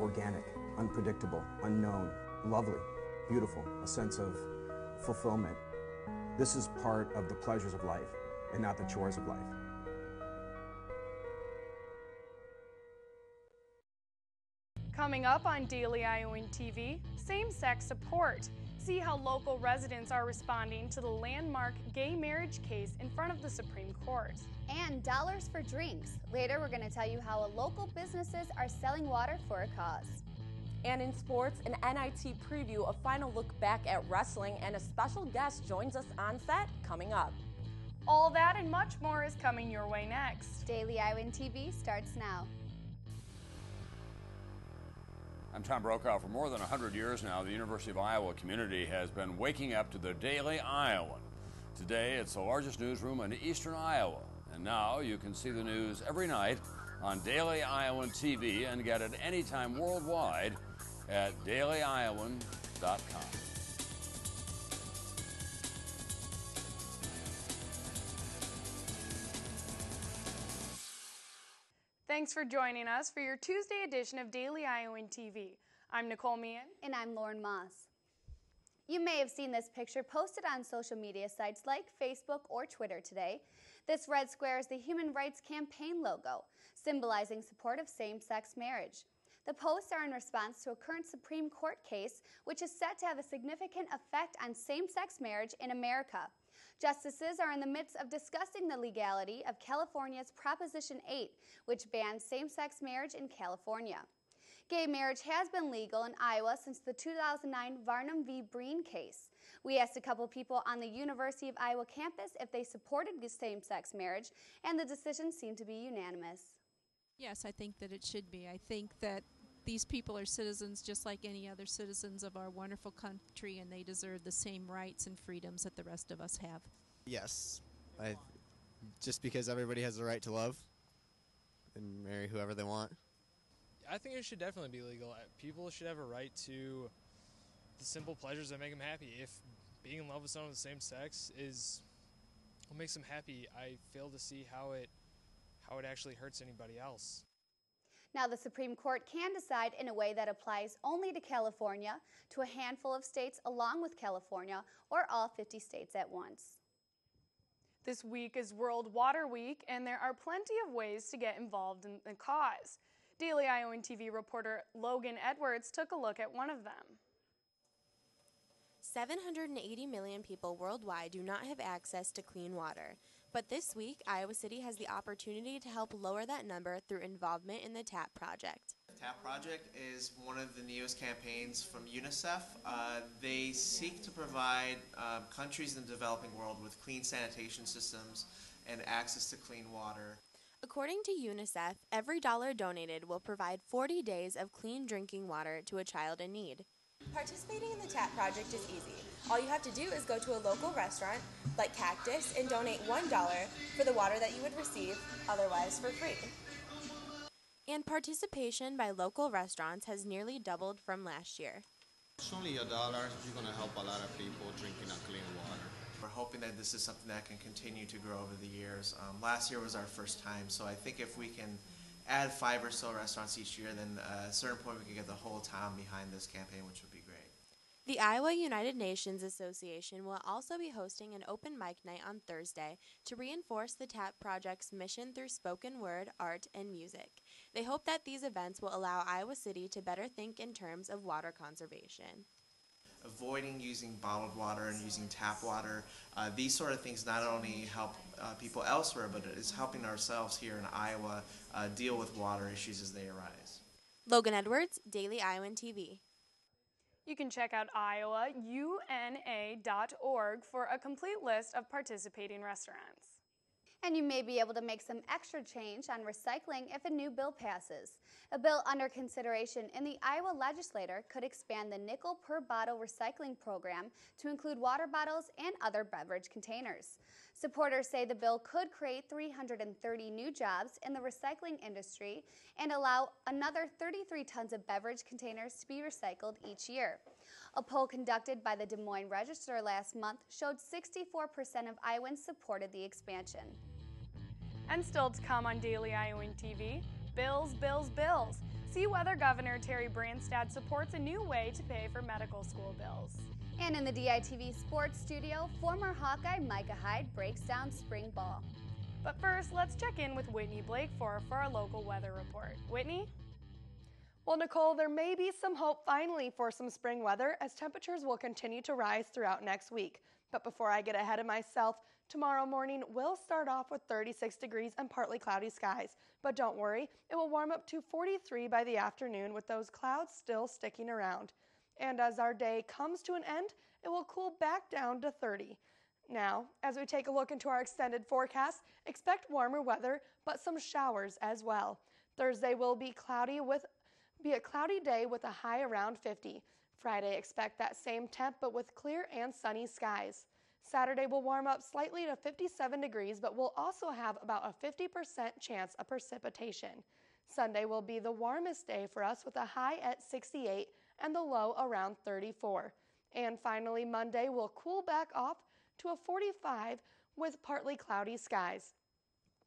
organic, unpredictable, unknown, lovely, beautiful, a sense of fulfillment. This is part of the pleasures of life and not the chores of life. Coming up on Daily Iowan TV, same-sex support. See how local residents are responding to the landmark gay marriage case in front of the Supreme Court. And dollars for drinks. Later, we're going to tell you how local businesses are selling water for a cause. And in sports, an NIT preview, a final look back at wrestling, and a special guest joins us on set coming up. All that and much more is coming your way next. Daily Iowan TV starts now. I'm Tom Brokaw. For more than 100 years now, the University of Iowa community has been waking up to the Daily Iowan. Today, it's the largest newsroom in eastern Iowa. And now you can see the news every night on Daily Iowan TV and get it anytime worldwide at dailyiowan.com. Thanks for joining us for your Tuesday edition of Daily Iowan TV. I'm Nicole Meehan. And I'm Lauren Moss. You may have seen this picture posted on social media sites like Facebook or Twitter today. This red square is the Human Rights Campaign logo, symbolizing support of same-sex marriage. The posts are in response to a current Supreme Court case, which is set to have a significant effect on same-sex marriage in America. Justices are in the midst of discussing the legality of California's Proposition 8, which bans same-sex marriage in California. Gay marriage has been legal in Iowa since the 2009 Varnum v. Breen case. We asked a couple people on the University of Iowa campus if they supported same-sex marriage, and the decision seemed to be unanimous. Yes, I think that it should be. I think that these people are citizens just like any other citizens of our wonderful country, and they deserve the same rights and freedoms that the rest of us have. Yes, just because everybody has the right to love and marry whoever they want. I think it should definitely be legal. People should have a right to the simple pleasures that make them happy. If being in love with someone of the same sex is what makes them happy, I fail to see how it actually hurts anybody else. Now, the Supreme Court can decide in a way that applies only to California, to a handful of states along with California, or all 50 states at once. This week is World Water Week, and there are plenty of ways to get involved in the cause. Daily Iowan TV reporter Logan Edwards took a look at one of them. 780 million people worldwide do not have access to clean water. But this week, Iowa City has the opportunity to help lower that number through involvement in the TAP project. The TAP project is one of the newest campaigns from UNICEF. They seek to provide countries in the developing world with clean sanitation systems and access to clean water. According to UNICEF, every dollar donated will provide 40 days of clean drinking water to a child in need. Participating in the TAP project is easy. All you have to do is go to a local restaurant, like Cactus, and donate $1 for the water that you would receive, otherwise for free. And participation by local restaurants has nearly doubled from last year. It's only $1. You're going to help a lot of people drinking clean water. We're hoping that this is something that can continue to grow over the years. Last year was our first time, so I think if we can add 5 or so restaurants each year, then at a certain point we can get the whole town behind this campaign, which would be great. The Iowa United Nations Association will also be hosting an open mic night on Thursday to reinforce the TAP project's mission through spoken word, art, and music. They hope that these events will allow Iowa City to better think in terms of water conservation. Avoiding using bottled water and using tap water, these sort of things not only help people elsewhere, but it is helping ourselves here in Iowa deal with water issues as they arise. Logan Edwards, Daily Iowan TV. You can check out iowauna.org for a complete list of participating restaurants. And you may be able to make some extra change on recycling if a new bill passes. A bill under consideration in the Iowa legislature could expand the nickel per bottle recycling program to include water bottles and other beverage containers. Supporters say the bill could create 330 new jobs in the recycling industry and allow another 33 tons of beverage containers to be recycled each year. A poll conducted by the Des Moines Register last month showed 64% of Iowans supported the expansion. And still to come on Daily Iowan TV, bills, bills, bills. See whether Governor Terry Branstad supports a new way to pay for medical school bills. And in the DITV Sports Studio, former Hawkeye Micah Hyde breaks down spring ball. But first, let's check in with Whitney Blakeford for our local weather report. Whitney? Well, Nicole, there may be some hope finally for some spring weather as temperatures will continue to rise throughout next week. But before I get ahead of myself, tomorrow morning will start off with 36 degrees and partly cloudy skies. But don't worry, it will warm up to 43 by the afternoon with those clouds still sticking around. And as our day comes to an end, it will cool back down to 30. Now, as we take a look into our extended forecast, expect warmer weather, but some showers as well. Thursday will be a cloudy day with a high around 50. Friday, expect that same temp, but with clear and sunny skies. Saturday will warm up slightly to 57 degrees, but will also have about a 50% chance of precipitation. Sunday will be the warmest day for us with a high at 68 and the low around 34. And finally, Monday will cool back off to a 45 with partly cloudy skies.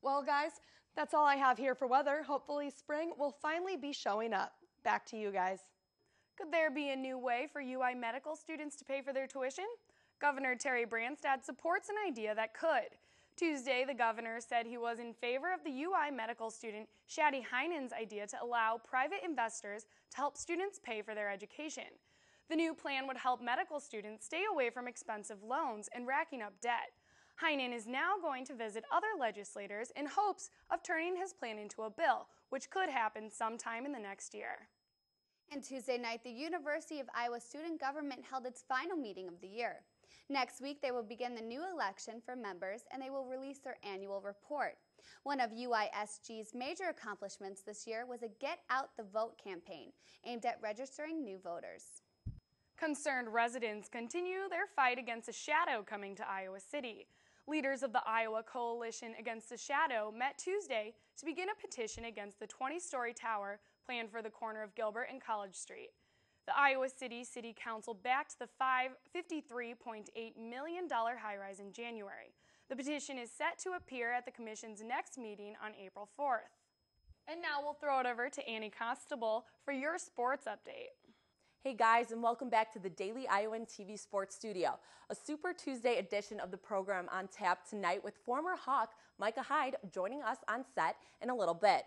Well, guys, that's all I have here for weather. Hopefully spring will finally be showing up. Back to you guys. Could there be a new way for UI medical students to pay for their tuition? Governor Terry Branstad supports an idea that could. Tuesday, the governor said he was in favor of the UI medical student Shadi Heinen's idea to allow private investors to help students pay for their education. The new plan would help medical students stay away from expensive loans and racking up debt. Heinen is now going to visit other legislators in hopes of turning his plan into a bill, which could happen sometime in the next year. And Tuesday night, the University of Iowa student government held its final meeting of the year. Next week, they will begin the new election for members and they will release their annual report. One of UISG's major accomplishments this year was a Get Out the Vote campaign aimed at registering new voters. Concerned residents continue their fight against a shadow coming to Iowa City. Leaders of the Iowa Coalition Against the Shadow met Tuesday to begin a petition against the 20-story tower planned for the corner of Gilbert and College Street. The Iowa City Council backed the $53.8 million high-rise in January. The petition is set to appear at the Commission's next meeting on April 4th. And now we'll throw it over to Annie Constable for your sports update. Hey guys, and welcome back to the Daily Iowan TV Sports Studio, a Super Tuesday edition of the program on tap tonight with former Hawk Micah Hyde joining us on set in a little bit.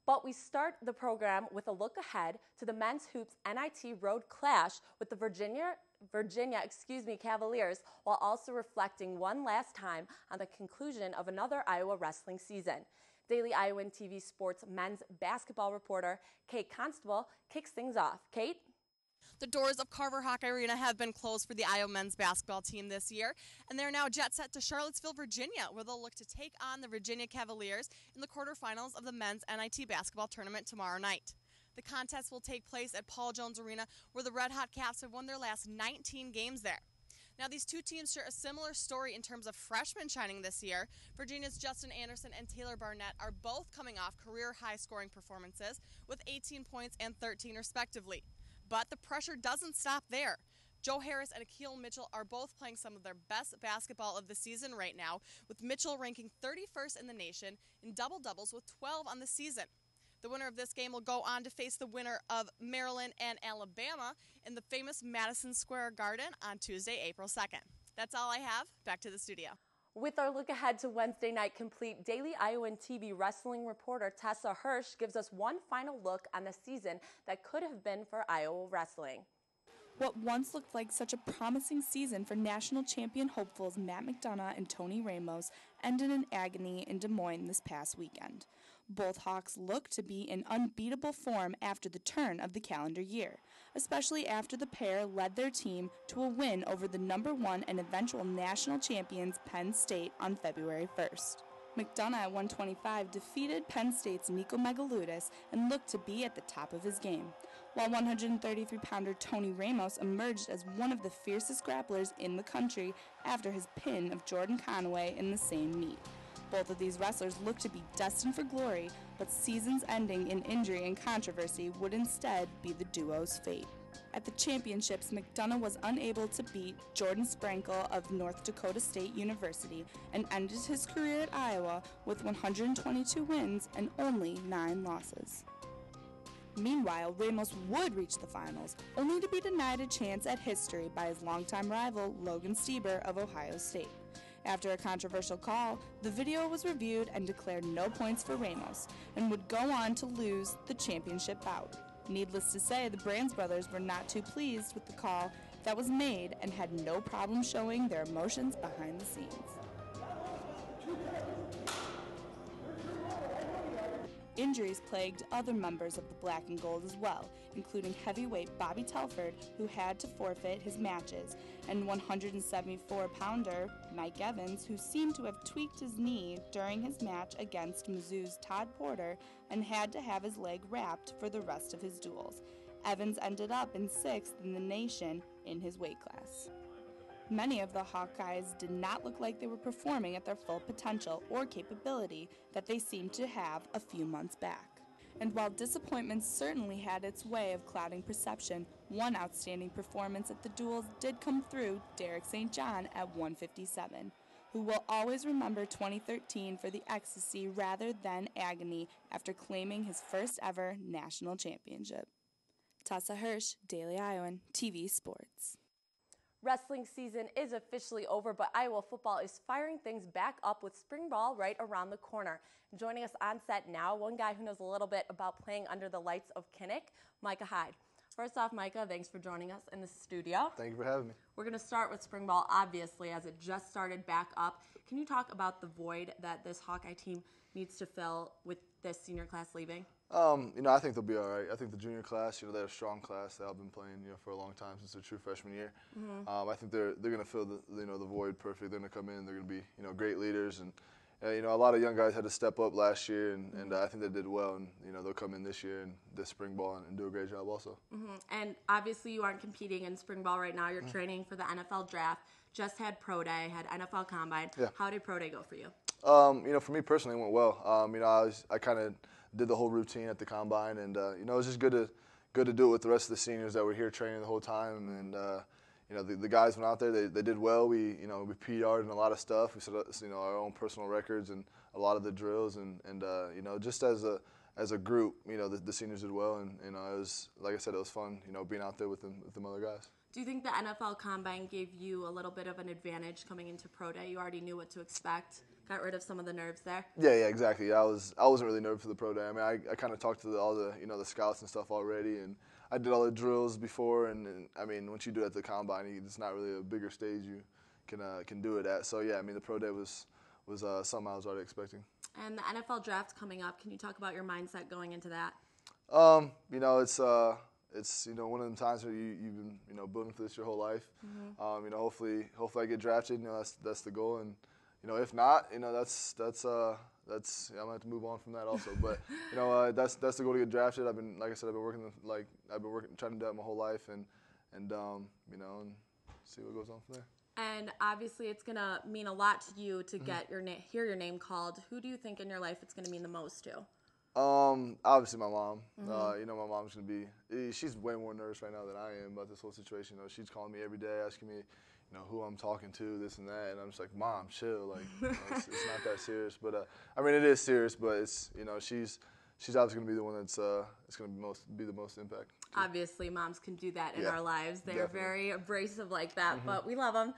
But we start the program with a look ahead to the men's hoops NIT road clash with the Virginia Cavaliers, while also reflecting one last time on the conclusion of another Iowa wrestling season. Daily Iowan TV Sports men's basketball reporter Kate Constable kicks things off. Kate? The doors of Carver Hawk Arena have been closed for the Iowa men's basketball team this year, and they're now jet set to Charlottesville, Virginia, where they'll look to take on the Virginia Cavaliers in the quarterfinals of the men's NIT basketball tournament tomorrow night. The contest will take place at Paul Jones Arena, where the Red Hot Caps have won their last 19 games there. Now, these two teams share a similar story in terms of freshmen shining this year. Virginia's Justin Anderson and Taylor Barnett are both coming off career high scoring performances with 18 points and 13 respectively. But the pressure doesn't stop there. Joe Harris and Akil Mitchell are both playing some of their best basketball of the season right now, with Mitchell ranking 31st in the nation in double-doubles with 12 on the season. The winner of this game will go on to face the winner of Maryland and Alabama in the famous Madison Square Garden on Tuesday, April 2nd. That's all I have. Back to the studio. With our look ahead to Wednesday night complete, Daily Iowan TV wrestling reporter Tessa Hirsch gives us one final look on the season that could have been for Iowa wrestling. What once looked like such a promising season for national champion hopefuls Matt McDonough and Tony Ramos ended in agony in Des Moines this past weekend. Both Hawks look to be in unbeatable form after the turn of the calendar year, especially after the pair led their team to a win over the #1 and eventual national champions Penn State on February 1st. McDonough at 125 defeated Penn State's Nico Megaludis and looked to be at the top of his game, while 133-pounder Tony Ramos emerged as one of the fiercest grapplers in the country after his pin of Jordan Conway in the same meet. Both of these wrestlers look to be destined for glory, but seasons ending in injury and controversy would instead be the duo's fate. At the championships, McDonough was unable to beat Jordan Sprankle of North Dakota State University and ended his career at Iowa with 122 wins and only 9 losses. Meanwhile, Ramos would reach the finals, only to be denied a chance at history by his longtime rival, Logan Stieber of Ohio State. After a controversial call, the video was reviewed and declared no points for Ramos, and would go on to lose the championship bout. Needless to say, the Brands brothers were not too pleased with the call that was made and had no problem showing their emotions behind the scenes. Injuries plagued other members of the Black and Gold as well, including heavyweight Bobby Telford, who had to forfeit his matches, and 174-pounder Mike Evans, who seemed to have tweaked his knee during his match against Mizzou's Todd Porter and had to have his leg wrapped for the rest of his duels. Evans ended up in 6th in the nation in his weight class. Many of the Hawkeyes did not look like they were performing at their full potential or capability that they seemed to have a few months back. And while disappointment certainly had its way of clouding perception, one outstanding performance at the duels did come through Derek St. John at 157, who will always remember 2013 for the ecstasy rather than agony after claiming his first ever national championship. Tessa Hirsch, Daily Iowan, TV Sports. Wrestling season is officially over, but Iowa football is firing things back up with spring ball right around the corner. Joining us on set now, one guy who knows a little bit about playing under the lights of Kinnick, Micah Hyde. First off, Micah, thanks for joining us in the studio. Thank you for having me. We're going to start with spring ball, obviously, as it just started back up. Can you talk about the void that this Hawkeye team needs to fill with this senior class leaving? I think they'll be all right. I think the junior class, they're a strong class. They've been playing, for a long time since their true freshman year. Mm-hmm. I think they're going to fill the void perfect. They're going to come in. They're going to be, great leaders. And, a lot of young guys had to step up last year, and I think they did well. And, they'll come in this year and this spring ball and do a great job also. Mm-hmm. And obviously you aren't competing in spring ball right now. You're training for the NFL draft. Just had Pro Day, had NFL Combine. Yeah. How did Pro Day go for you? For me personally, it went well. I kind of did the whole routine at the Combine, and, it was just good to do it with the rest of the seniors that were here training the whole time. And, the guys went out there, they did well. We PR'd in a lot of stuff. We set up, our own personal records and a lot of the drills. And just as a group, the seniors did well. And, it was, like I said, it was fun, being out there with them other guys. Do you think the NFL Combine gave you a little bit of an advantage coming into Pro Day? You already knew what to expect, got rid of some of the nerves there? Yeah, exactly. I wasn't really nervous for the Pro Day. I kind of talked to all the the scouts and stuff already, and I did all the drills before. And once you do it at the Combine, it's not really a bigger stage you can do it at. So yeah, the Pro Day was something I was already expecting. And the NFL draft coming up. Can you talk about your mindset going into that? It's one of them times where you've been building for this your whole life. Mm-hmm. Hopefully I get drafted. That's the goal. And if not, that's I'm gonna have to move on from that also. But that's the goal to get drafted. I've been working trying to do that my whole life, and see what goes on from there. And obviously, it's gonna mean a lot to you to get hear your name called. Who do you think in your life it's gonna mean the most to? Obviously my mom. Mm-hmm. My mom's gonna she's way more nervous right now than I am about this whole situation. She's calling me every day, asking me, who I'm talking to, this and that, and I'm just like, Mom, chill. Like, it's not that serious. But it is serious. But it's she's obviously gonna be the one that's it's gonna be the most impact. Obviously, moms can do that in our lives. They're very abrasive like that, Mm-hmm. but we love them.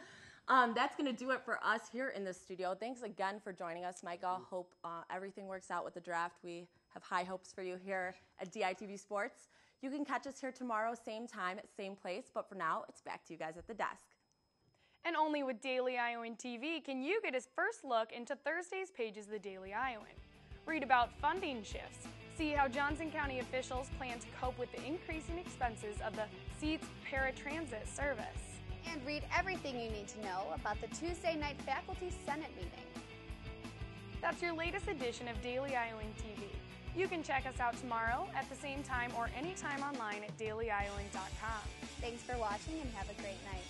That's going to do it for us here in the studio. Thanks again for joining us, Micah. Hope everything works out with the draft. We have high hopes for you here at DITV Sports. You can catch us here tomorrow, same time, same place. But for now, it's back to you guys at the desk. And only with Daily Iowan TV can you get a first look into Thursday's pages of the Daily Iowan. Read about funding shifts. See how Johnson County officials plan to cope with the increasing expenses of the SEATS paratransit service. And read everything you need to know about the Tuesday night Faculty Senate meeting. That's your latest edition of Daily Iowan TV. You can check us out tomorrow at the same time or anytime online at dailyiowan.com. Thanks for watching and have a great night.